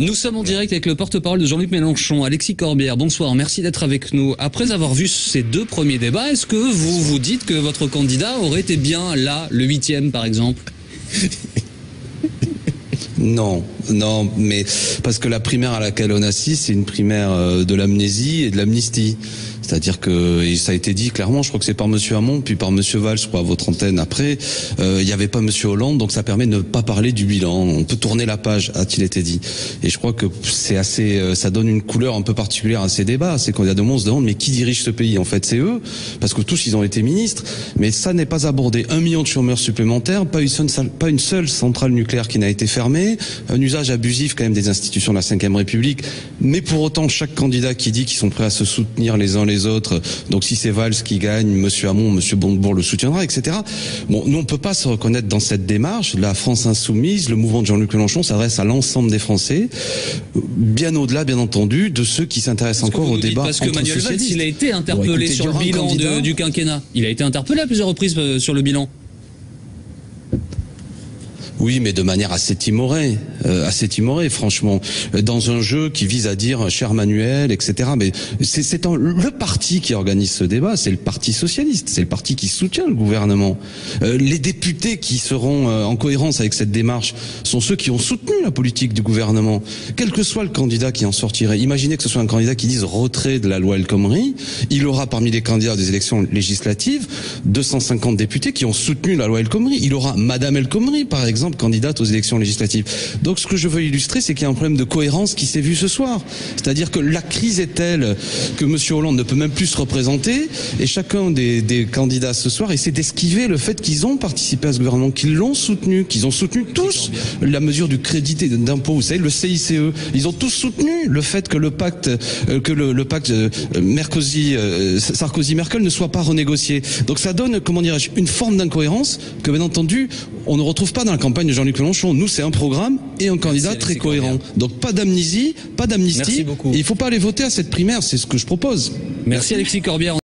Nous sommes en direct avec le porte-parole de Jean-Luc Mélenchon, Alexis Corbière. Bonsoir, merci d'être avec nous. Après avoir vu ces deux premiers débats, est-ce que vous vous dites que votre candidat aurait été bien là, le 8e par exemple? Non, mais parce que la primaire à laquelle on assiste, c'est une primaire de l'amnésie et de l'amnistie. C'est-à-dire que, et ça a été dit clairement, je crois que c'est par Monsieur Hamon, puis par Monsieur Valls, je crois, à votre antenne après, il n'y avait pas Monsieur Hollande, donc ça permet de ne pas parler du bilan. On peut tourner la page, a-t-il été dit. Et je crois que c'est assez, ça donne une couleur un peu particulière à ces débats. C'est quand il y a deux mots, on se demande, mais qui dirige ce pays? En fait, c'est eux, parce que tous, ils ont été ministres, mais ça n'est pas abordé. 1 million de chômeurs supplémentaires, pas une seule centrale nucléaire qui n'a été fermée, un usage abusif quand même des institutions de la Ve République, mais pour autant, chaque candidat qui dit qu'ils sont prêts à se soutenir les uns les autres, donc si c'est Valls qui gagne, Monsieur Hamon, Monsieur Montebourg le soutiendra, etc. Bon, nous on peut pas se reconnaître dans cette démarche. La France insoumise, le mouvement de Jean-Luc Mélenchon s'adresse à l'ensemble des Français, bien au-delà, bien entendu, de ceux qui s'intéressent encore au débat parce que entre Manuel Valls, socialistes. il a été interpellé sur le bilan du quinquennat. Il a été interpellé à plusieurs reprises sur le bilan. Oui, mais de manière assez timorée, franchement, dans un jeu qui vise à dire cher Manuel, etc. Mais c'est le parti qui organise ce débat, c'est le Parti socialiste, c'est le parti qui soutient le gouvernement. Les députés qui seront en cohérence avec cette démarche sont ceux qui ont soutenu la politique du gouvernement, quel que soit le candidat qui en sortirait. Imaginez que ce soit un candidat qui dise retrait de la loi El Khomri, il aura parmi les candidats des élections législatives 250 députés qui ont soutenu la loi El Khomri. Il aura Madame El Khomri, par exemple, candidate aux élections législatives. Donc ce que je veux illustrer, c'est qu'il y a un problème de cohérence qui s'est vu ce soir. C'est-à-dire que la crise est telle que M. Hollande ne peut même plus se représenter, et chacun des candidats ce soir essaie d'esquiver le fait qu'ils ont participé à ce gouvernement, qu'ils l'ont soutenu, qu'ils ont soutenu tous la mesure du crédit d'impôt, vous savez, le CICE. Ils ont tous soutenu le fait que le pacte Sarkozy-Merkel ne soit pas renégocié. Donc ça donne, comment dirais-je, une forme d'incohérence que, bien entendu, on ne retrouve pas dans la campagne de Jean-Luc Mélenchon. Nous, c'est un programme et un candidat très cohérent. Donc pas d'amnésie, pas d'amnistie. Il ne faut pas aller voter à cette primaire, c'est ce que je propose. Merci Alexis Corbière.